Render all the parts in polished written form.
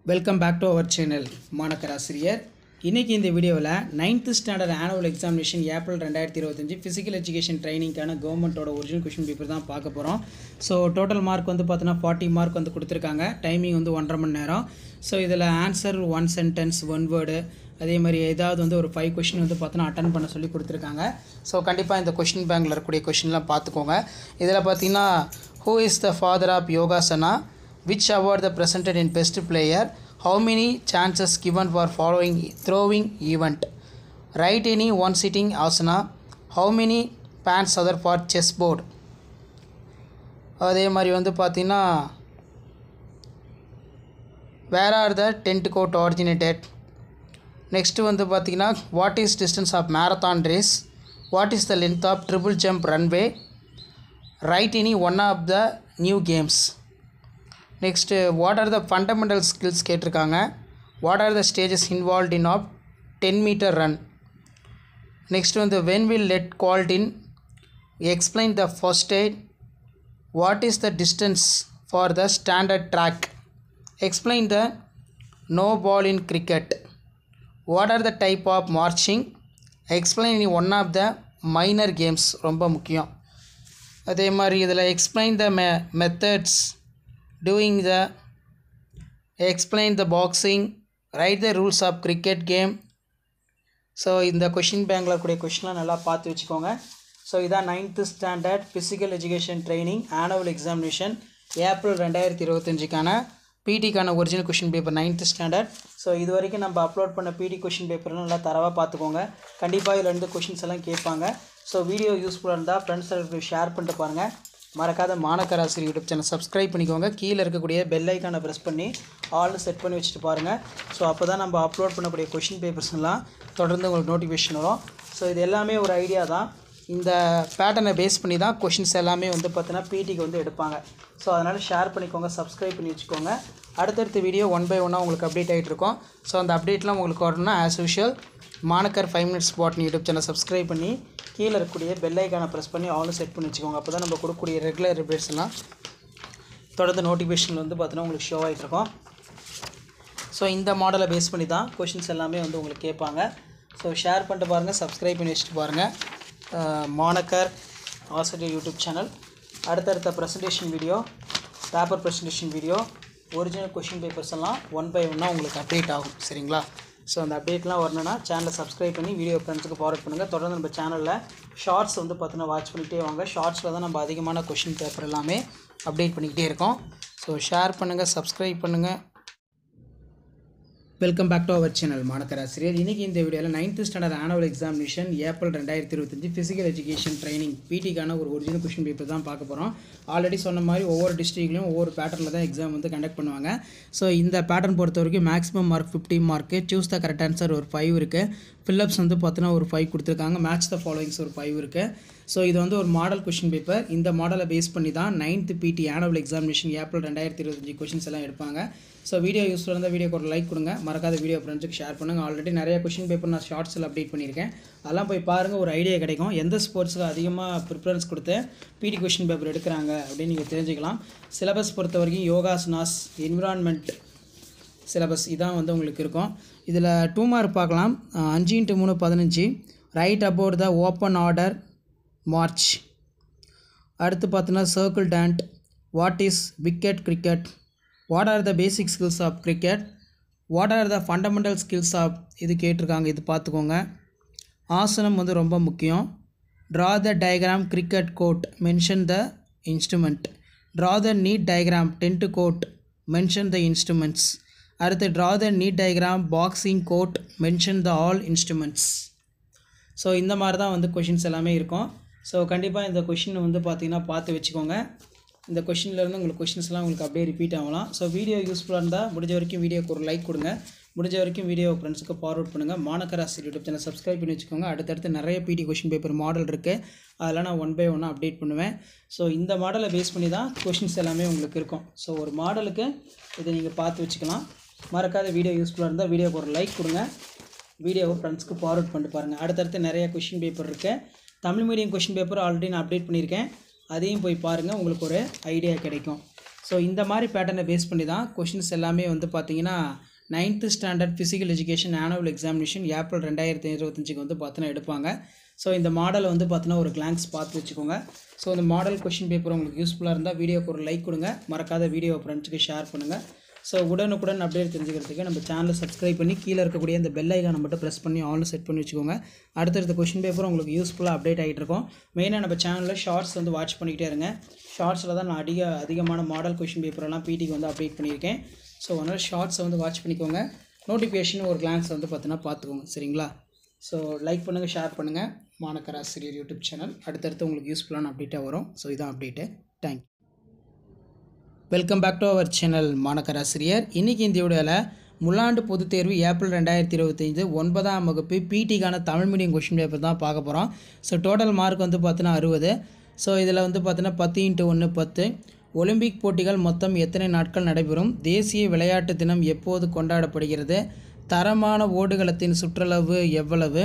Welcome back to our channel மாணக்கர் ஆசிரியர். இன்னைக்கு இந்த வீடியோவில் 9th standard annual examination April 2025 physical education ட்ரைனிங்கான கவர்மெண்ட்டோட ஒரிஜினல் கொஷின் பேப்பர் தான் பார்க்க போகிறோம். ஸோ டோட்டல் மார்க் வந்து பார்த்தோன்னா 40 மார்க் வந்து கொடுத்துருக்காங்க. டைமிங் வந்து 1.5 மணி நேரம். ஸோ இதில் ஆன்சர் 1 சென்டென்ஸ் 1 வேர்டு அதே மாதிரி ஏதாவது வந்து ஒரு 5 கொஷின் வந்து பார்த்தோன்னா அட்டன் பண்ண சொல்லி கொடுத்துருக்காங்க. ஸோ கண்டிப்பாக இந்த கொஷின் பேங்கில் இருக்கக்கூடிய கொஷின்லாம் பார்த்துக்கோங்க. இதில் பார்த்தீங்கன்னா who is the father of yogasana, which award the presented in best player, how many chances given for following throwing event, write any one sitting asana, how many pants other for chessboard. அதே மாதிரி வந்து பார்த்தீங்கன்னா where are the tent court originated. Next வந்து பார்த்தீங்கன்னா what is distance of marathon race, what is the length of triple jump runway, write any one of the new games. Next what are the fundamental skills கேட்டிருக்காங்க. What are the stages involved in of 10 metre run. Next வந்து when will let called in, explain the first aid, what is the distance for the standard track, explain the no ball in cricket, what are the type of marching, explain one of the minor games ரொம்ப முக்கியம். அதே மாதிரி இதில் explain the methods doing the, explain the boxing, write the rules of cricket game. So இந்த question பேங்கில் இருக்கக்கூடிய கொஷின்லாம் நல்லா பார்த்து வச்சுக்கோங்க. ஸோ இதான் 9th standard physical education training annual examination April 2025க்கான பிடிக்கான original question paper 9th standard. So இது வரைக்கும் நம்ம அப்லோட் பண்ண பிடி கொஷின் பேப்பர்லாம் நல்லா தரவாக பார்த்துக்கோங்க. கண்டிப்பாக இதில் இருந்து கொஷின்ஸ் எல்லாம் கேட்பாங்க. ஸோ வீடியோ யூஸ்ஃபுல்லாக இருந்தால் ஃப்ரெண்ட்ஸுக்கு ஷேர் பண்ணிட்டு பாருங்கள். மறக்காத மாணக்கர் ஆசிரியர் யூடியூப் சேனல் சப்ஸ்கிரைப் பண்ணிக்கோங்க. கீழே இருக்கக்கூடிய பெல் ஐக்கானை ப்ரெஸ் பண்ணி ஆல்னு செட் பண்ணி வச்சுட்டு பாருங்கள். ஸோ அப்போ தான் நம்ம அப்லோட் பண்ணக்கூடிய கொஷின் பேப்பர்ஸ்லாம் தொடர்ந்து உங்களுக்கு நோட்டிஃபிகேஷன் வரும். ஸோ இது எல்லாமே ஒரு ஐடியா தான். இந்த பேட்டர்னை பேஸ் பண்ணி தான் கொஷின்ஸ் எல்லாமே வந்து பார்த்தீங்கன்னா பிடிக்கு வந்து எடுப்பாங்க. ஸோ அதனால் ஷேர் பண்ணிக்கோங்க, சப்ஸ்கிரைப் பண்ணி வச்சுக்கோங்க. அடுத்தடுத்த வீடியோ 1 by 1 உங்களுக்கு அப்டேட் ஆகிட்டு இருக்கும். ஸோ அந்த அப்டேட்லாம் உங்களுக்கு வரணும்னா as usual Manakkar 5 minutes botany YouTube channel subscribe பண்ணி கீழே இருக்கக்கூடிய பெல் ஐக்கானை ப்ரெஸ் பண்ணி ஆல்னு செட் பண்ணி வச்சுக்கோங்க. அப்போ தான் நம்ம கொடுக்கக்கூடிய ரெகுலர் அப்டேட்ஸ் எல்லாம் தொடர்ந்து நோட்டிஃபிகேஷன் வந்து பார்த்தீங்கன்னா உங்களுக்கு ஷோ ஆகிட்டு இருக்கும். ஸோ இந்த மாடலை பேஸ் பண்ணி தான் கொஷின்ஸ் எல்லாமே வந்து உங்களுக்கு கேட்பாங்க. ஸோ ஷேர் பண்ணிட்டு பாருங்கள், சப்ஸ்கிரைப் பண்ணி வச்சுட்டு பாருங்கள். மாணக்கர் ஆசிரியர் யூடியூப் சேனல் அடுத்தடுத்த presentation video, paper presentation video, original question papers எல்லாம் 1 by 1 உங்களுக்கு அப்டேட் ஆகும். சரிங்களா? ஸோ அந்த அப்டேட்லாம் வரணுன்னா சேனலை சப்ஸ்கிரைப் பண்ணி வீடியோ ஃப்ரெண்ட்ஸுக்கு ஃபார்வர்ட் பண்ணுங்கள். தொடர்ந்து நம்ம சேனலில் ஷார்ட்ஸ் வந்து பார்த்தீங்கன்னா வாட்ச் பண்ணிகிட்டே வாங்க. ஷார்ட்ஸில் தான் நம்ம அதிகமான கொஷின் பேப்பர் எல்லாமே அப்டேட் பண்ணிக்கிட்டே இருக்கோம். ஸோ ஷேர் பண்ணுங்கள், சப்ஸ்கிரைப் பண்ணுங்கள். Welcome back to our channel Manakkar Asiriyar. இன்றைக்கி இந்த வீடியோவில் 9th standard annual examination April 2025 physical education training பிடிக்கான ஒரு ஒரிஜினல் கொஷின் பேப்பர் தான் பார்க்க போகிறோம். ஆல்ரெடி சொன்ன மாதிரி ஒவ்வொரு டிஸ்ட்ரிக்ட்லையும் ஒவ்வொரு பேட்டர்னில் தான் எக்ஸாம் வந்து கண்டக்ட் பண்ணுவாங்க. ஸோ இந்த பேட்டர்ன் பொறுத்த வரைக்கும் maximum mark 50 mark, choose the correct answer ஒரு 5 இருக்குது, ஃபில்லப்ஸ் வந்து பார்த்தீங்கன்னா ஒரு 5 கொடுத்துருக்காங்க, மேட்ச் த ஃபாலோயிங்ஸ் ஒரு 5 இருக்குது. ஸோ இது வந்து ஒரு மாடல் கொஷின் பேப்பர். இந்த மாடலை பேஸ் பண்ணி தான் 9th பிடி ஆனுவல் எக்ஸாமினேஷன் ஏப்ரல் 2025 கொஷின்ஸ் எல்லாம் எடுப்பாங்க. ஸோ வீடியோ யூஸ்ஃபுல்லாக இருந்தால் வீடியோக்கு ஒரு லைக் கொடுங்க, மறக்காத வீடியோ ஃப்ரெண்ட்ஸுக்கு ஷேர் பண்ணுங்கள். ஆல்ரெடி நிறைய கொஷின் பேப்பர் நான் ஷார்ட்ஸில் அப்டேட் பண்ணியிருக்கேன். அதெல்லாம் போய் பாருங்கள், ஒரு ஐடியா கிடைக்கும். எந்த ஸ்போர்ட்ஸுக்கு அதிகமாக ப்ரிஃபரன்ஸ் கொடுத்து பிடி கொஷின் பேப்பர் எடுக்கிறாங்க அப்படின்னு நீங்கள் தெரிஞ்சுக்கலாம். சிலபஸ் பொறுத்த வரைக்கும் யோகாசனாஸ், என்விரான்மெண்ட் சிலபஸ் இதான் வந்து உங்களுக்கு இருக்கும். இதில் 2 மார்க் பார்க்கலாம். 5x3 15, right about the open order march. அடுத்து பார்த்தீங்கன்னா சர்க்கிள் டாண்ட், what is wicket cricket, what are the basic skills of cricket, what are the fundamental skills of இது கேட்டிருக்காங்க, இது பார்த்துக்கோங்க. ஆசனம் வந்து ரொம்ப முக்கியம். Draw the diagram cricket court, mention the instrument, draw the neat diagram tent court, mention the instruments. அடுத்து draw the neat diagram boxing court, mention the all instruments. So இந்த மாதிரி தான் வந்து கொஷின்ஸ் எல்லாமே இருக்கும். ஸோ கண்டிப்பாக இந்த கொஷின் வந்து பார்த்தீங்கன்னா பார்த்து வச்சுக்கோங்க. இந்த கொஷின்லேருந்து உங்களுக்கு கொஷின்ஸ்லாம் உங்களுக்கு அப்படியே ரிப்பீட் ஆகலாம். ஸோ வீடியோ யூஸ்ஃபுல்லாக இருந்தால் முடிஞ்ச வரைக்கும் வீடியோக்கு ஒரு லைக் கொடுங்க, முடிஞ்ச வரைக்கும் வீடியோ ஃப்ரெண்ட்ஸுக்கு ஃபார்வர்ட் பண்ணுங்கள். மாணக்கர் ஆசிரியர் யூடியூப் சேனல் சப்ஸ்கிரைப் பண்ணி வச்சுக்கோங்க. அடுத்தடுத்து நிறைய பிடி கொஷின் பேப்பர் மாடல் இருக்குது, அதெல்லாம் நான் 1 by 1 அப்டேட் பண்ணுவேன். ஸோ இந்த மாடலை பேஸ் பண்ணி தான் கொஷின்ஸ் எல்லாமே உங்களுக்கு இருக்கும். ஸோ ஒரு மாடலுக்கு இதை நீங்கள் பார்த்து வச்சுக்கலாம். மறக்காத வீடியோ யூஸ்ஃபுல்லாக இருந்தால் வீடியோக்கு ஒரு லைக் கொடுங்க, வீடியோவை ஃப்ரெண்ட்ஸ்க்கு ஃபார்வர்ட் பண்ணிட்டு பாருங்கள். அடுத்தடுத்து நிறைய கொஷின் பேப்பர் இருக்குது. Tamil medium question paper already நான் அப்டேட் பண்ணியிருக்கேன், அதையும் போய் பாருங்கள், உங்களுக்கு ஒரு ஐடியா கிடைக்கும். ஸோ இந்த மாதிரி பேட்டர்னை பேஸ் பண்ணி தான் கொஷின்ஸ் எல்லாமே வந்து பார்த்தீங்கன்னா 9th standard physical education annual examination April 2025 வந்து பார்த்தீங்கன்னா எடுப்பாங்க. ஸோ இந்த மாடலை வந்து பார்த்தீங்கன்னா ஒரு கிளான்ஸ் பார்த்து வச்சுக்கோங்க. ஸோ இந்த மாடல் கொஷின் பேப்பர் உங்களுக்கு யூஸ்ஃபுல்லாக இருந்தால் வீடியோக்கு ஒரு லைக் கொடுங்க, மறக்காத வீடியோ ஃப்ரெண்ட்ஸுக்கு ஷேர் பண்ணுங்கள். ஸோ உடனுக்குடன் அப்டேட் தெரிஞ்சுக்கிறதுக்கு நம்ம சேனலை சப்ஸ்கிரைப் பண்ணி கீழே இருக்கக்கூடிய இந்த பெல் ஐக்கானை மட்டும் ப்ரெஸ் பண்ணி ஆன்ல செட் பண்ணி வச்சுக்கோங்க. அடுத்தடுத்த கொஷின் பேப்பர் உங்களுக்கு யூஸ்ஃபுல்லாக அப்டேட் ஆகிட்டு இருக்கும். மெயினாக நம்ம சேனலில் ஷார்ட்ஸ் வந்து வாட்ச் பண்ணிக்கிட்டே இருங்க. ஷார்ட்ஸில் தான் நான் அதிகமான மாடல் கொஷின் பேப்பரெல்லாம் பிடிக்கு வந்து அப்டேட் பண்ணியிருக்கேன். ஸோ அதனால் ஷார்ட்ஸை வந்து வாட்ச் பண்ணிக்கோங்க. நோட்டிஃபிகேஷன் ஒரு கிளான்ஸ் வந்து பார்த்தீங்கன்னா பார்த்துக்கோங்க. சரிங்களா? ஸோ லைக் பண்ணுங்கள், ஷேர் பண்ணுங்கள். மாணக்கர் ஆசிரியர் யூடியூப் சேனல் அடுத்தடுத்து உங்களுக்கு யூஸ்ஃபுல்லான அப்டேட்டாக வரும். ஸோ இதான் update. Thank you. Welcome back to our channel Manakkar Asiriyar. இன்றைக்கி இந்த வீடியோவில் முல்லாண்டு பொதுத் தேர்வு ஏப்ரல் 2025 9ஆம் வகுப்பு பிடிக்கான தமிழ் மீடியம் கொஷின் பேப்பர் தான் பார்க்க போகிறோம். ஸோ டோட்டல் மார்க் வந்து பார்த்தீங்கன்னா 60. ஸோ இதில் வந்து பார்த்தீங்கன்னா 10x1 10. ஒலிம்பிக் போட்டிகள் மொத்தம் எத்தனை நாட்கள் நடைபெறும்? தேசிய விளையாட்டு தினம் எப்போது கொண்டாடப்படுகிறது? தரமான ஓடுகளத்தின் சுற்றளவு எவ்வளவு?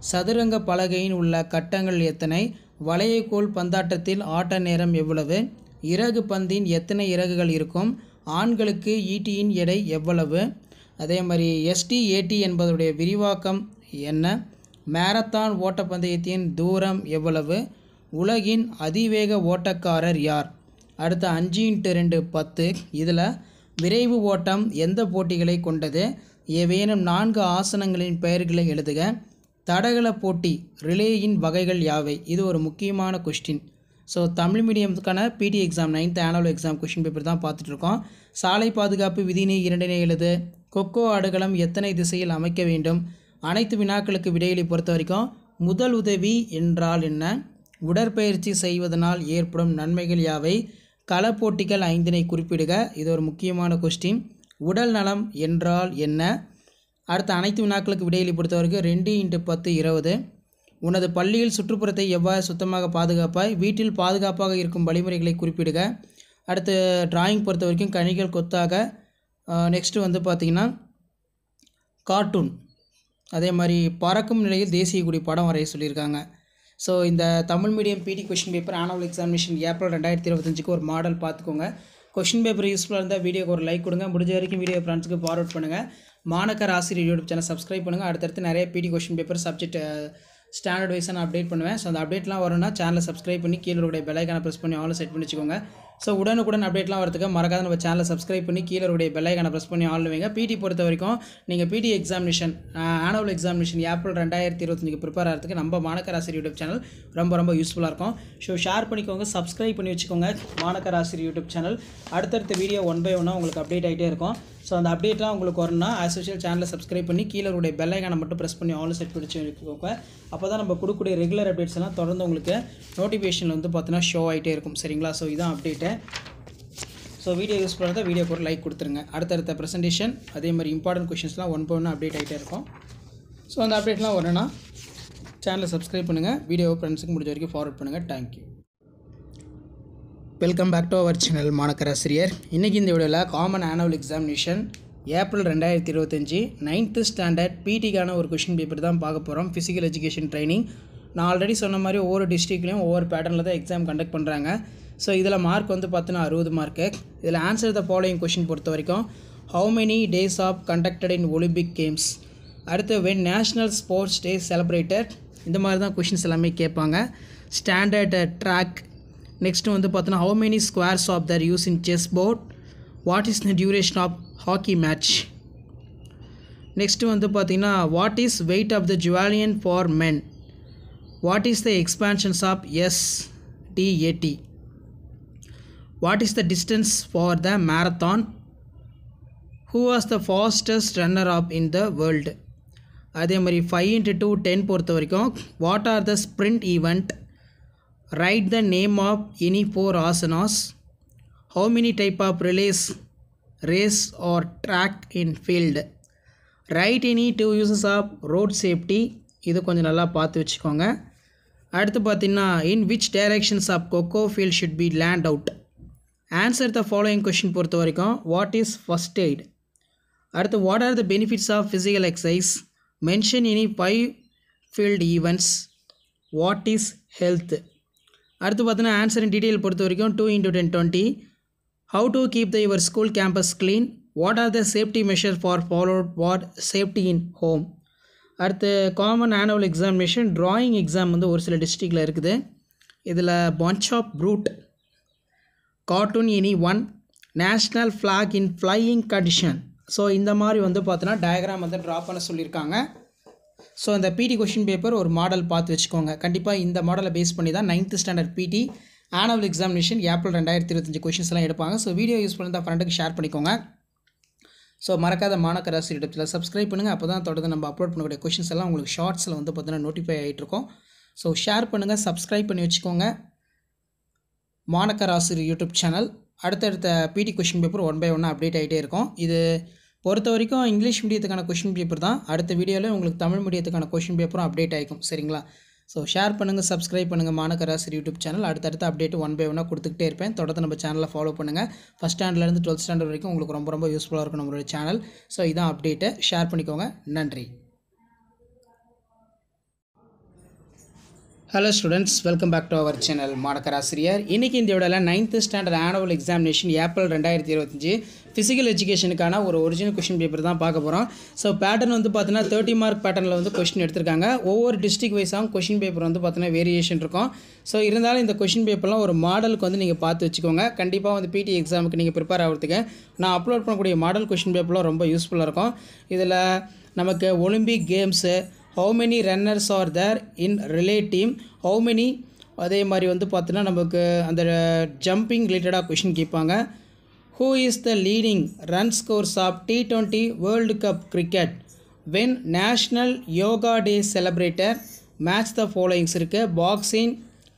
சதுரங்க பலகையின் உள்ள கட்டங்கள் எத்தனை? வளையக்கோல் பந்தாட்டத்தில் ஆட்ட நேரம் எவ்வளவு? இறகு பந்தின் எத்தனை இறகுகள் இருக்கும்? ஆண்களுக்கு ஈட்டியின் எடை எவ்வளவு? அதே மாதிரி STAT என்பதுடைய விரிவாக்கம் என்ன? மாரத்தான் ஓட்டப்பந்தயத்தின் தூரம் எவ்வளவு? உலகின் அதிவேக ஓட்டக்காரர் யார்? அடுத்த 5x2 10. இதில் விரைவு ஓட்டம் எந்த போட்டிகளை கொண்டது? ஏவேனும் 4 ஆசனங்களின் பெயர்களை எழுதுக. தடகள போட்டி ரிலேயின் வகைகள் யாவை? இது ஒரு முக்கியமான கொஸ்டின். ஸோ தமிழ் மீடியத்துக்கான பிடி exam 9th annual exam question paper தான் பார்த்துட்ருக்கோம். சாலை பாதுகாப்பு விதினை 2 எழுது. கொக்கோ ஆடுகளம் எத்தனை திசையில் அமைக்க வேண்டும்? அனைத்து வினாக்களுக்கு விடைகளை பொறுத்த வரைக்கும் முதல் உதவி என்றால் என்ன? உடற்பயிற்சி செய்வதனால் ஏற்படும் நன்மைகள் யாவை? களப்போட்டிகள் 5 குறிப்பிடுக. இது ஒரு முக்கியமான கொஸ்டின். உடல் நலம் என்றால் என்ன? அடுத்த அனைத்து வினாக்களுக்கு விடைகளை பொறுத்த வரைக்கும் 2x10 20. உனது பள்ளியில் சுற்றுப்புறத்தை எவ்வாறு சுத்தமாக பாதுகாப்பாய்? வீட்டில் பாதுகாப்பாக இருக்கும் வழிமுறைகளை குறிப்பிடுக. அடுத்து டிராயிங் பொறுத்த வரைக்கும் கனிகள் கொத்தாக. நெக்ஸ்ட்டு வந்து பார்த்திங்கன்னா கார்ட்டூன், அதே மாதிரி பறக்கும் நிலையில் தேசிய கொடி படம் வரைய சொல்லியிருக்காங்க. ஸோ இந்த தமிழ் மீடியம் பிடி question paper annual examination April 2025 ஒரு மாடல் பார்த்துக்கோங்க. கொஷின் பேப்பர் யூஸ்ஃபுல்லாக இருந்தால் வீடியோக்கு ஒரு லைக் கொடுங்க. முடிஞ்ச வரைக்கும் வீடியோ ஃப்ரெண்ட்ஸுக்கு ஃபார்வர்ட் பண்ணுங்கள். மாணக்கர் ஆசிரியர் யூடியூப் சேனல் சப்ஸ்கிரைப் பண்ணுங்கள். அடுத்தடுத்து நிறைய பிடி கொஷின் பேப்பர் சப்ஜெக்ட் ஸ்டாண்டர்ட் வைஸாக நான் அப்டேட் பண்ணுவேன். ஸோ அந்த அப்டேட்லாம் வரும்னா சேனலை சப்ஸ்கிரைப் பண்ணி கீழே உடைய பெல் ஐக்கானை ப்ரெஸ் பண்ணி ஆன்ல செட் பண்ணி வச்சுக்கோங்க. ஸோ உடனுக்குடன் அப்டேட்லாம் வரதுக்கு மறக்காத நம்ம சேனலை சப்ஸ்கிரைப் பண்ணி கீழே உடைய பெல் ஐக்கானை ப்ரெஸ் பண்ணி ஆன்ல வைங்க. பிடி பொறுத்த வரைக்கும் நீங்கள் பிடி examination annual examination April 2025 prepare ஆகிறதுக்கு நம்ம மாணக்கர் ஆசிரியர் யூடியூப் சேனல் ரொம்ப யூஸ்ஃபுல்லாக இருக்கும். ஸோ ஷேர் பண்ணிக்கோங்க, சப்ஸ்கிரைப் பண்ணி வச்சுக்கோங்க மாணக்கர் ஆசிரியர் யூடியூப் சேனல். அடுத்தடுத்த வீடியோ 1 by 1 உங்களுக்கு அப்டேட் ஆகிட்டே இருக்கும். ஸோ அந்த அப்டேட்லாம் உங்களுக்கு வரணும்னா ஆஸ் யூஷுவல் சேனலை சப்ஸ்கிரைப் பண்ணி கீழே உடைய பெல் ஐக்கானை மட்டும் ப்ரெஸ் பண்ணி ஆன்ல செட் பண்ணி வச்சுக்கோங்க. அப்போ தான் நம்ம கொடுக்கக்கூடிய ரெகுலர் அப்டேட்ஸ் எல்லாம் தொடர்ந்து உங்களுக்கு நோட்டிஃபிகேஷனில் வந்து பார்த்தீங்கன்னா ஷோ ஆகிட்டே இருக்கும். சரிங்களா? ஸோ இதான் அப்டேட்டு. ஸோ வீடியோ யூஸ்ஃபுல்லாக இருந்தால் வீடியோக்கு ஒரு லைக் கொடுத்துருங்க. அடுத்தடுத்த ப்ரெசன்டேஷன் அதே மாதிரி இம்பார்ட்டன்ட் கொஷின்ஸ்லாம் 1 by 1 அப்டேட் ஆகிட்டே இருக்கும். ஸோ அந்த அப்டேட்லாம் வரணும்னா சேனலை சப்ஸ்கிரைப் பண்ணுங்கள், வீடியோ ஃப்ரெண்ட்ஸுக்கு முடிஞ்ச வரைக்கும் ஃபார்வர்ட் பண்ணுங்கள். Thank you. Welcome back to our channel Manakkar Asiriyar. இன்றைக்கி இந்த வீடியோவில் common annual examination April 2025 9th standard பிடிக்கான ஒரு கொஷின் பேப்பர் தான் பார்க்க போகிறோம். Physical education training. நான் ஆல்ரெடி சொன்ன மாதிரி ஒவ்வொரு டிஸ்ட்ரிக்ட்லேயும் ஒவ்வொரு பேட்டர்னில் தான் எக்ஸாம் கண்டக்ட் பண்ணுறாங்க. ஸோ இதில் மார்க் வந்து பார்த்தீங்கன்னா 60 மார்க்கு. இதில் ஆன்சர் த ஃபாலோயிங் கொஷின் பொறுத்த வரைக்கும் how many days of conducted in Olympic games? அடுத்து when national sports day celebrated? இந்த மாதிரி தான் கொஷின்ஸ் எல்லாமே கேட்பாங்க. Standard track. நெக்ஸ்ட்டு வந்து பார்த்தோன்னா how many squares of there use in chess board? What is the duration of hockey match? Next வந்து பார்த்திங்கன்னா what is weight of the javelin for men? What is the expansions of STAT? What is the distance for the marathon? Who was the fastest runner of in the world? அதே மாதிரி 5x2 10 பொறுத்த வரைக்கும் what are the sprint event? Write the name of any 4 asanas. How many type of race or track in field? Write any 2 uses of road safety. இது கொஞ்சம் நல்லா பார்த்து வச்சுக்கோங்க. அடுத்து பார்த்தீங்கன்னா in which directions of cocoa field should be land out? Answer the following question பொறுத்த வரைக்கும் what is first aid? அடுத்து what are the benefits of physical exercise? Mention any 5 field events. What is health? அடுத்து பார்த்தீங்கன்னா answer in detail பொறுத்த வரைக்கும் 2x10 20. How to keep your school campus clean? What are the safety measures for followed for safety in home? அடுத்து common annual examination drawing exam வந்து ஒரு சில டிஸ்ட்ரிக்டில் இருக்குது. இதில் bunch of fruit, cartoon any one, national flag in flying condition. So இந்த மாதிரி வந்து பார்த்தோன்னா டயக்ராம் வந்து ட்ரா பண்ண சொல்லியிருக்காங்க. ஸோ இந்த பிடி கொஷின் பேப்பர் ஒரு மாடல் பார்த்து வச்சுக்கோங்க. கண்டிப்பாக இந்த மாடலை பேஸ் பண்ணி தான் 9th ஸ்டாண்டர்ட் பிடி ஆனுவல் எக்ஸாமினேஷன் ஏப்ரல் 2025 கொஷின்ஸ்லாம் எடுப்பாங்க. ஸோ வீடியோ யூஸ் பண்ணி தான் ஃப்ரெண்டுக்கு ஷேர் பண்ணிக்கோங்க. ஸோ மறக்காத மாணக்க ராசி யூடியூப்பில் சப்ஸ்கிரைப் பண்ணுங்கள். அப்போ தான் தொடர்ந்து நம்ம அப்லோட் பண்ணக்கூடிய கொஷின்ஸ் எல்லாம் உங்களுக்கு ஷார்ட்ஸில் வந்து பார்த்தீங்கன்னா நோட்டிஃபை ஆகிட்ருக்கோம். ஸோ ஷேர் பண்ணுங்கள், சப்ஸ்கிரைப் பண்ணி வச்சுக்கோங்க மாணக்க ராசி யூடியூப் சேனல். அடுத்தடுத்த பிடி கொஷின் பேப்பர் 1 by 1 அப்டேட் ஆகிட்டே இருக்கும். இது பொறுத்த வரைக்கும் இங்கிலீஷ் மீடியத்துக்கான கொஷின் பேப்பர் தான். அடுத்த வீடியோவில் உங்களுக்கு தமிழ் மீடியத்துக்கான கொஷின் பேப்பரும் அப்டேட் ஆகிக்கும். சரிங்களா? ஸோ ஷேர் பண்ணுங்கள், சப்ஸ்கிரைப் பண்ணுங்கள் மாணக்க ராசி யூடியூப் சேனல். அடுத்தடுத்த அப்டேட் 1 by 1 கொடுத்துக்கிட்டே இருப்பேன். தொடர்ந்து நம்ம சேனலை ஃபாலோ பண்ணுங்கள். ஃபஸ்ட் ஸ்டாண்டர்ட்லேருந்து 12th ஸ்டாண்டர்ட் வரைக்கும் உங்களுக்கு ரொம்ப யூஸ்ஃபுல்லாக இருக்கும் நம்மளுடைய சேனல். ஸோ இதான் அப்டேட்டை ஷேர் பண்ணிக்கோங்க. நன்றி. Hello students, welcome back to our channel Manakkar Asiriyar. இன்றைக்கி இந்த வீடியோவில் 9th standard annual examination April 2025 physical எஜுகேஷனுக்கான ஒரு ஒரிஜினல் கொஷின் பேப்பர் தான் பார்க்க போகிறோம். ஸோ பேட்டர்ன் வந்து பார்த்தீங்கன்னா 30 மார்க் பேட்டர்னில் வந்து கொஷின் எடுத்திருக்காங்க. ஒவ்வொரு டிஸ்ட்ரிக் வைஸாகவும் கொஷின் பேப்பர் வந்து பார்த்தீங்கன்னா வேரியேஷன் இருக்கும். ஸோ இருந்தாலும் இந்த கொஷின் பேப்பர்லாம் ஒரு மாடலுக்கு வந்து நீங்கள் பார்த்து வச்சுக்கோங்க. கண்டிப்பாக வந்து பிடி எக்ஸாமுக்கு நீங்கள் ப்ரிப்பேர் ஆகிறதுக்கு நான் அப்லோட் பண்ணக்கூடிய மாடல் கொஷின் பேப்பர்லாம் ரொம்ப யூஸ்ஃபுல்லாக இருக்கும். இதில் நமக்கு Olympic games, how many runners are there in relay team, how many, அதே மாதிரி வந்து பார்த்தீங்கன்னா நமக்கு அந்த ஜம்பிங் ரிலேட்டடாக கொஷின் கேட்பாங்க. who is the leading run scores of T20 World Cup cricket when national yoga day celebrated, match the followings இருக்குது. Boxing,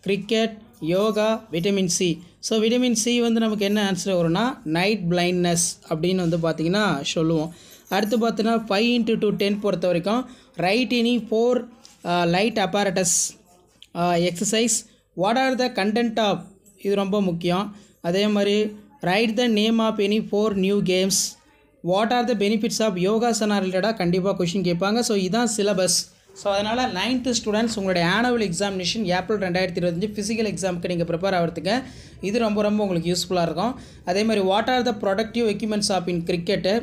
cricket, yoga, vitamin C. So vitamin C வந்து நமக்கு என்ன ஆன்சர் வரும்னா நைட் பிளைண்ட்னஸ் அப்படின்னு வந்து பார்த்திங்கன்னா சொல்லுவோம். அடுத்து பார்த்தீங்கன்னா 5 to 10 பொறுத்த வரைக்கும் write any 4 light apparatus exercise. What are the content of, இது ரொம்ப முக்கியம். அதே மாதிரி write the name of any 4 new games. What are the benefits of yogasana ரிலேட்டடாக கண்டிப்பாக கொஷின் கேட்பாங்க. ஸோ இதுதான் சிலபஸ். ஸோ அதனால் 9th ஸ்டூடெண்ட்ஸ் உங்களுடைய ஆனுவல் எக்ஸாமினேஷன் ஏப்ரல் 2025 ஃபிசிக்கல் எக்ஸாமுக்கு நீங்கள் ப்ரிப்பேர் ஆகிறதுக்கு இது ரொம்ப உங்களுக்கு யூஸ்ஃபுல்லாக இருக்கும். அதே மாதிரி what are the protective equipments of in cricket,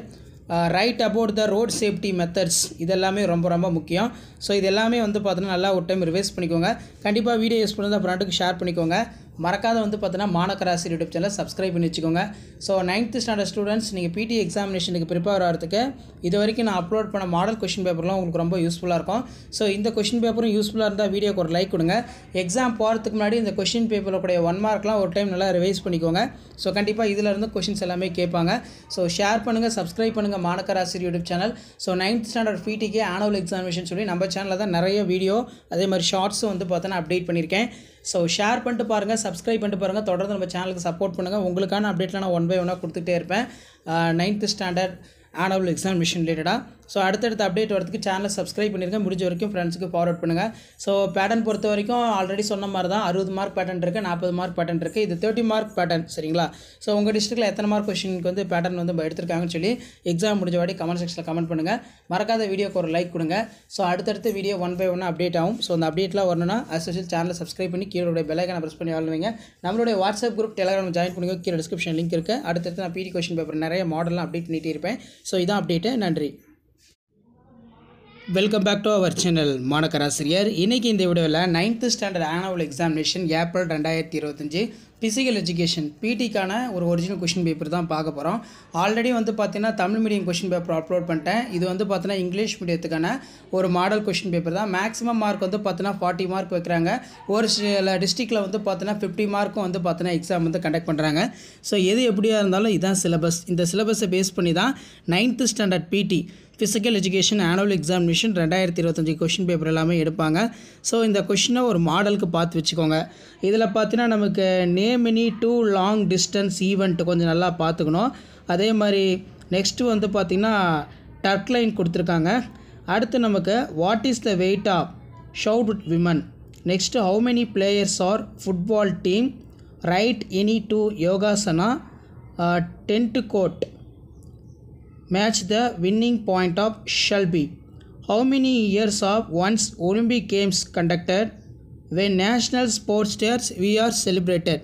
write about the road safety methods, இதெல்லாமே ரொம்ப முக்கியம். ஸோ இது எல்லாமே வந்து பார்த்தீங்கன்னா நல்லா ஒரு டைம் ரிவைஸ் பண்ணிக்கோங்க. கண்டிப்பாக வீடியோ யூஸ் பண்ணி தான் ஃப்ரெண்டுக்கு ஷேர் பண்ணிக்கோங்க. மறக்காத வந்து பார்த்தீங்கன்னா மாணக்க ராசி யூடியூப் சேனல் சப்ஸ்கிரைப் பண்ணி வச்சுக்கோங்க. ஸோ 9th ஸ்டாண்டர்ட் ஸ்டூடெண்ட்ஸ் நீங்கள் பிடி எக்ஸாமினேஷனுக்கு ப்ரிப்பேர் ஆகிறதுக்கு இது வரைக்கும் நான் அப்லோட் பண்ண மாடல் கொஷின் பேப்பர்லாம் உங்களுக்கு ரொம்ப யூஸ்ஃபுல்லாக இருக்கும். ஸோ இந்த கொஷின் பேப்பரும் யூஸ்ஃபுல்லாக இருந்தால் வீடியோக்கு ஒரு லைக் கொடுங்க. எக்ஸாம் போகிறதுக்கு முன்னாடி இந்த கொஷின் பேப்பரில் கூடிய 1 மார்க்லாம் ஒரு டைம் நல்லா ரிவைஸ் பண்ணிக்கோங்க. ஸோ கண்டிப்பாக இதில் இருந்து கொஷின்ஸ் எல்லாமே கேட்பாங்க. ஸோ ஷேர் பண்ணுங்கள், சப்ஸ்கிரைப் பண்ணுங்கள் மாணக்க ராசி YouTube channel. So 9th standard பிடிக்கு ஆனுவல் எக்ஸாமினேஷன் சொல்லி நம்ம சேனலில் தான் நிறைய வீடியோ அதே மாதிரி ஷார்ட்ஸும் வந்து பார்த்தோன்னா அப்டேட் பண்ணியிருக்கேன். ஸோ ஷேர் பண்ணிட்டு பாருங்கள், சப்ஸ்கிரைப் பண்ணிட்டு பாருங்கள். தொடர்ந்து நம்ம சேனலுக்கு சப்போர்ட் பண்ணுங்கள். உங்களுக்கான அப்டேட்லாம் நான் 1 by 1 கொடுத்துட்டே இருப்பேன் 9th ஸ்டாண்டர்ட் ஆனுவல் எக்ஸாமினேஷன் ரிலேட்டடாக. ஸோ அடுத்தடுத்த அப்டேட் வரதுக்கு சேனலை சப்ஸ்கிரைப் பண்ணிருங்க. முடிஞ்ச வரைக்கும் ஃப்ரெண்ட்ஸுக்கு ஃபார்வர்ட் பண்ணுங்கள். ஸோ பேட்டர்ன் பொறுத்த வரைக்கும் ஆல்ரெடி சொன்ன மாதிரி தான் 60 மார்க் பேட்டர்ன் இருக்குது, 40 மார்க் பேட்டர்ன் இருக்குது. இது 30 மார்க் பேட்டர்ன். சரிங்களா? ஸோ உங்கள் டிஸ்ட்ரிக்ட்டில் எத்தனை மார்க் கொஷினுக்கு வந்து பேட்டர்ன் வந்து எடுத்திருக்காங்கன்னு சொல்லி எக்ஸாம் முடிஞ்ச வாட்டி கமெண்ட் செக்ஷனில் கமெண்ட் பண்ணுங்கள். மறக்காத வீடியோக்கு ஒரு லைக் கொடுங்க. ஸோ அடுத்தடுத்த வீடியோ 1 by 1 அப்டேட் ஆகும். ஸோ அந்த அப்டேட்லாம் வரணும்னா அசோசியல் சேனலை சப்ஸ்கிரைப் பண்ணி கீழே பெல் ஐக்கானை ப்ரெஸ் பண்ணி ஆளுவீங்க. நம்மளுடைய வாட்ஸ்அப் குரூப் டெலிகிராம் ஜாயின் பண்ணிக்கோ. கீழே டிஸ்கிரிப்ஷன் லிங்க் இருக்குது. அடுத்தடுத்து நான் பிடி கொஷின் பேப்பர் நிறைய மாடல்லாம் அப்டேட் பண்ணிகிட்டே இருப்பேன். ஸோ இதான் அப்டேட்டு. நன்றி. Welcome back to our channel Manakkar Asiriyar. இன்றைக்கி இந்த வீடியோவில் 9th standard annual examination April 2025 physical education பிடிக்கான ஒரு ஒரிஜினல் கொஷின் பேப்பர் தான் பார்க்க போகிறோம். ஆல்ரெடி வந்து பார்த்தீங்கன்னா Tamil medium question paper upload பண்ணிட்டேன். இது வந்து பார்த்தீங்கன்னா இங்கிலீஷ் மீடியத்துக்கான ஒரு மாடல் கொஷின் பேப்பர் தான். மேக்ஸிமம் மார்க் வந்து பார்த்தீங்கன்னா 40 மார்க் வைக்கிறாங்க. ஒரு சில டிஸ்ட்ரிக்டில் வந்து பார்த்தீங்கன்னா 50 மார்க்கும் வந்து பார்த்தீங்கன்னா எக்ஸாம் வந்து கண்டக்ட் பண்ணுறாங்க. ஸோ எது எப்படியா இருந்தாலும் இதுதான் சிலபஸ். இந்த சிலபஸை பேஸ் பண்ணி தான் 9th standard PT physical education annual examination 2025 question paper எல்லாமே எடுப்பாங்க. ஸோ இந்த கொஷினை ஒரு மாடலுக்கு பார்த்து வச்சுக்கோங்க. இதில் பார்த்தீங்கன்னா நமக்கு name any 2 long distance event கொஞ்சம் நல்லா பார்த்துக்கணும். அதே மாதிரி நெக்ஸ்ட்டு வந்து பார்த்திங்கன்னா டர்க் லைன் கொடுத்துருக்காங்க. அடுத்து நமக்கு what is the weight of shot women. Next how many players are football team. Write any 2 yogasana. Tennikoit. Match the winning point of Shelby. How many years of once Olympic Games conducted? When national sports days we are celebrated.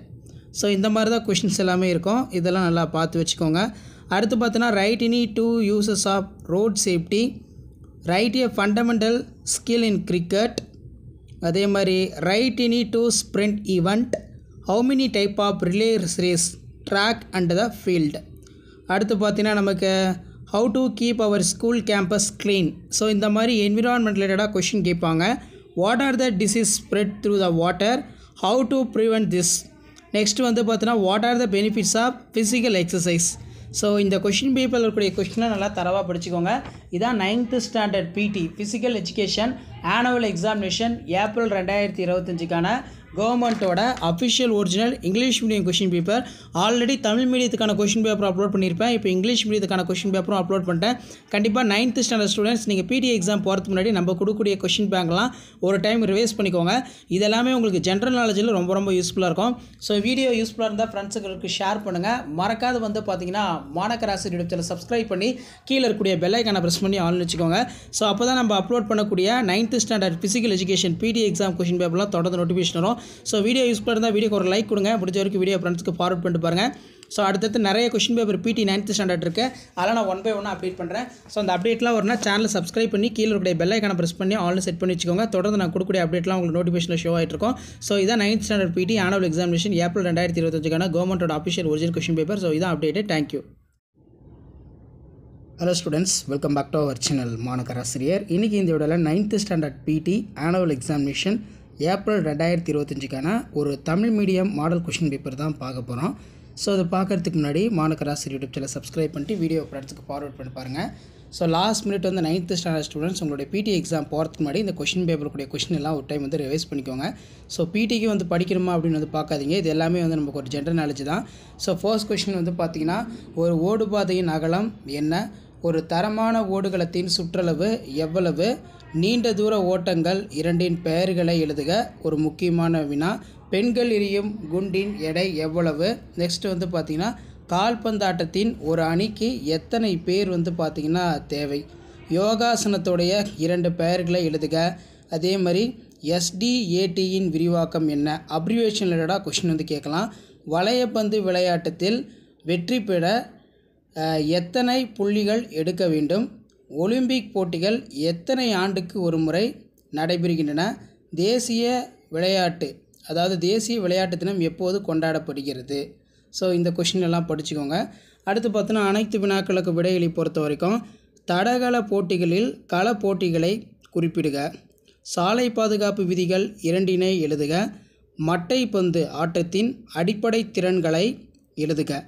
So இந்த மாதிரி தான் questions எல்லாமே இருக்கும். இதெல்லாம் நல்லா பார்த்து வச்சுக்கோங்க. அடுத்து பார்த்தீங்கன்னா write any 2 uses of road safety, write a fundamental skill in cricket, அதே மாதிரி write any 2 sprint event, how many type of relay race, track and the field. அடுத்து பார்த்தீங்கன்னா நமக்கு how to keep our school campus clean. So இந்த மாதிரி environment ரிலேட்டடாக question கேட்பாங்க. What are the disease spread through the water, how to prevent this. Next வந்து பார்த்தீங்கன்னா what are the benefits of physical exercise. So இந்த question பேப்பரில் இருக்கக்கூடிய கொஷினை நல்லா தரவாக படிச்சுக்கோங்க. இதான் 9th standard PT physical education annual examination April 2025க்கான கவர்மெண்ட்டோட official original English medium question paper. Already Tamil மீடியத்துக்கான கொஷின் பேப்பர் அப்லோட் பண்ணியிருப்பேன். இப்போ இங்கிலீஷ் மீடியத்துக்கான கொஷின் பேப்பரும் அப்லோட் பண்ணிட்டேன். கண்டிப்பாக 9th ஸ்டாண்டர்ட் ஸ்டூடெண்ட்ஸ் நீங்கள் பிடி எக்ஸாம் போகிறதுக்கு முன்னாடி நம்ம கொடுக்கக்கூடிய கொஷின் பேங்க்லாம் ஒரு டைம் ரிவைஸ் பண்ணிக்கோங்க. இதெல்லாமே உங்களுக்கு ஜென்ரல் நாலேஜில் ரொம்ப ரொம்ப யூஸ்ஃபுல்லாக இருக்கும். ஸோ வீடியோ யூஸ்ஃபுல்லாக இருந்தால் ஃப்ரெண்ட்ஸுங்களுக்கு ஷேர் பண்ணுங்கள். மறக்காது வந்து பார்த்தீங்கன்னா மாணக்கராசி யூடியூப் சேனல் சப்ஸ்கிரைப் பண்ணி கீழே இருக்கக்கூடிய பெல் ஐக்கானை ப்ரெஸ் பண்ணி ஆன் வச்சுக்கோங்க. ஸோ அப்போ தான் நம்ம அப்லோட் பண்ணக்கூடிய 9th ஸ்டாண்டர்ட் ஃபிசிக்கல் எஜுகேஷன் பிடி எக்ஸாம் கொஷின் பேப்பர்லாம் தொடர்ந்து நோட்டிஃபிகேஷன் வரும். ஸோ வீடியோ யூஸ்ஃபுல்லாக இருந்தால் வீடியோக்கு ஒரு லைக் கொடுங்க. முடிஞ்ச வரைக்கும் வீடியோ ஃப்ரெண்ட்ஸ்க்கு ஃபார்வர்ட் பண்ணிட்டு பாருங்கள். ஸோ அடுத்தடுத்து நிறைய கொஷின் பேப்பர் பிடி 9th ஸ்டாண்டர்ட் இருக்குது. அதெல்லாம் நான் 1 by 1 அப்டேட் பண்ணுறேன். ஸோ அந்த அப்டேட்லாம் வரனா சேனலை சப்ஸ்கிரைப் பண்ணி கீழே இருக்கிற பெல் ஐக்கானை ப்ரெஸ் பண்ணி ஆன்லைன் செட் பண்ணி வச்சுக்கோங்க. தொடர்ந்து நான் கொடுக்கக்கூடிய அப்டேட்லாம் உங்களுக்கு நோட்டிஃபிகேஷனில் ஷோ ஆகிட்டு இருக்கும். ஸோ இதான் 9th ஸ்டாண்டர்ட் பிடி ஆனுவல் எக்ஸாமினேஷன் ஏப்ரல் 2025க்கான கவர்மெண்ட்டோட official original question paper. So இதான் update. Thank you. Hello students, welcome back to our channel மாணக்கராசிரியர். இன்றைக்கி இந்த வீடியோவில் 9th ஸ்டாண்டர்ட் பிடி ஆனுவல் எக்ஸாமினேஷன் ஏப்ரல் 2025க்கான ஒரு Tamil medium model question paper தான் பார்க்க போகிறோம். ஸோ அதை பார்க்குறதுக்கு முன்னாடி மாணக்கராசிரியர் யூடியூப் சேனல் சப்ஸ்கிரைப் பண்ணிட்டு வீடியோ ஃப்ரெண்ட்ஸுக்கு ஃபார்வர்ட் பண்ணி பாருங்கள். ஸோ லாஸ்ட் மினிட் வந்து 9th ஸ்டாண்டர்ட் ஸ்டூடெண்ட்ஸ் உங்களுடைய பிடி எக்ஸாம் போகிறதுக்கு முன்னாடி இந்த கொஷின் பேப்பருக்குடைய கொஷின் எல்லாம் ஒரு டைம் வந்து ரிவைஸ் பண்ணிக்கோங்க. ஸோ பிடிக்கு வந்து படிக்கணுமா அப்படின்னு வந்து பார்க்காதீங்க. இது எல்லாமே வந்து நமக்கு ஒரு ஜென்ரல் நாலேஜ் தான். ஸோ ஃபர்ஸ்ட் கொஷின் வந்து பார்த்திங்கன்னா ஒரு ஓடுபாதையின் அகலம் என்ன, ஒரு தரமான ஓடுகளத்தின் சுற்றளவு எவ்வளவு, நீண்ட தூர ஓட்டங்கள் இரண்டின் பெயர்களை எழுதுக. ஒரு முக்கியமான வினா. பெண்கள் எறியும் குண்டின் எடை எவ்வளவு. நெக்ஸ்ட் வந்து பார்த்திங்கன்னா கால்பந்தாட்டத்தின் ஒரு அணிக்கு எத்தனை பேர் வந்து பார்த்திங்கன்னா தேவை. யோகாசனத்துடைய 2 பெயர்களை எழுதுக. அதே மாதிரி SDATயின் விரிவாக்கம் என்ன. அப்ரிவேஷன் ரிலேட்டடாக கொஷின் வந்து கேட்கலாம். வளையப்பந்து விளையாட்டத்தில் வெற்றி பெற எத்தனை புள்ளிகள் எடுக்க வேண்டும். ஒலிம்பிக் போட்டிகள் எத்தனை ஆண்டுக்கு ஒரு முறை நடைபெறுகின்றன. தேசிய விளையாட்டு தேசிய விளையாட்டு தினம் எப்போது கொண்டாடப்படுகிறது. ஸோ இந்த கொஷின் எல்லாம் படிச்சுக்கோங்க. அடுத்து பார்த்தோன்னா அனைத்து வினாக்களுக்கு விடைகளை பொறுத்த வரைக்கும் தடகள போட்டிகளில் கள போட்டிகளை குறிப்பிடுக. சாலை பாதுகாப்பு விதிகள் 2 எழுதுக. மட்டைப்பந்து ஆட்டத்தின் அடிப்படை திறன்களை எழுதுக.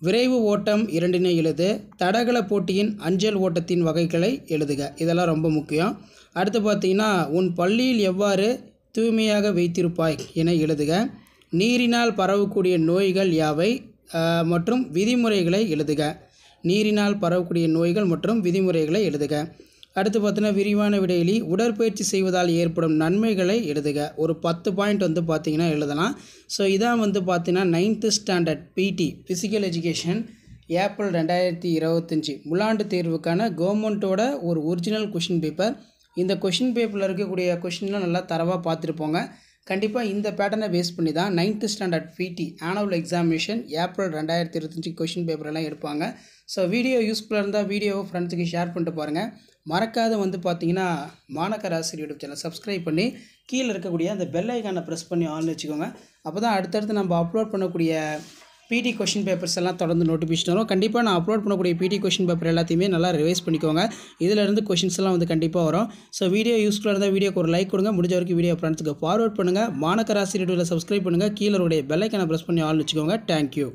விரைவு ஓட்டம் 2 எழுது. தடகள போட்டியின் அஞ்சல் ஓட்டத்தின் வகைகளை எழுதுக. இதெல்லாம் ரொம்ப முக்கியம். அடுத்து பார்த்திங்கன்னா உன் பள்ளியில் எவ்வாறு தூய்மையாக வைத்திருப்பாய் என எழுதுக. நீரினால் பரவக்கூடிய நோய்கள் யாவை மற்றும் விதிமுறைகளை எழுதுக. நீரினால் பரவக்கூடிய நோய்கள் மற்றும் விதிமுறைகளை எழுதுக. அடுத்து பார்த்தீங்கன்னா விரிவான விடையிலி உடற்பயிற்சி செய்வதால் ஏற்படும் நன்மைகளை எழுதுக. ஒரு 10 பாயிண்ட் வந்து பார்த்திங்கன்னா எழுதலாம். ஸோ இதான் வந்து பார்த்திங்கன்னா 9th standard PT physical education April 2025 முழாண்டு தேர்வுக்கான கவர்மெண்ட்டோட ஒரு ஒரிஜினல் கொஷின் பேப்பர். இந்த கொஷின் பேப்பரில் இருக்கக்கூடிய கொஷின்லாம் நல்லா தரவாக பார்த்துருப்போங்க. கண்டிப்பாக இந்த பேட்டர்னை பேஸ் பண்ணி தான் 9th ஸ்டாண்டர்ட் பிடி ஆனுவல் எக்ஸாமினேஷன் ஏப்ரல் 2025 கொஷின் பேப்பரெல்லாம் எடுப்பாங்க. ஸோ வீடியோ யூஸ்ஃபுல்லாக இருந்தால் வீடியோவை ஃப்ரெண்ட்ஸுக்கு ஷேர் பண்ணிட்டு பாருங்கள். மறக்காத வந்து பார்த்தீங்கன்னா மாணக்கராசிரியர் யூடியூப் சேனல் சப்ஸ்கிரைப் பண்ணி கீழே இருக்கக்கூடிய அந்த பெல் ஐக்கானை ப்ரெஸ் பண்ணி ஆன் வச்சுக்கோங்க. அப்போ தான் அடுத்தடுத்து நம்ம அப்லோட் பண்ணக்கூடிய பிடி கொஷின் பேப்பர்ஸ் எல்லாம் தொடர்ந்து நோட்டிஃபிகேஷன் வரும். கண்டிப்பாக நான் அப்லோட் பண்ணக்கூடிய பிடி கொஷின் பேப்பர் எல்லாத்தையுமே நல்லா ரிவைஸ் பண்ணிக்கோங்க. இதிலேருந்து கொஷின்ஸ் எல்லாம் வந்து கண்டிப்பாக வரும். ஸோ வீடியோ யூஸ்ஃபுல்லாக இருந்தால் வீடியோக்கு ஒரு லைக் கொடுங்க. முடிஞ்ச வரைக்கும் வீடியோ ஃப்ரெண்ட்ஸுக்கு ஃபார்வர்ட் பண்ணுங்கள். மாணக்கராசிரியர் யூடியூப்பில் சப்ஸ்கிரைப் பண்ணுங்கள். கீழே உடைய பெல் ஐக்கானை ப்ரெஸ் பண்ணி ஆன் வச்சுக்கோங்க. தேங்க்யூ.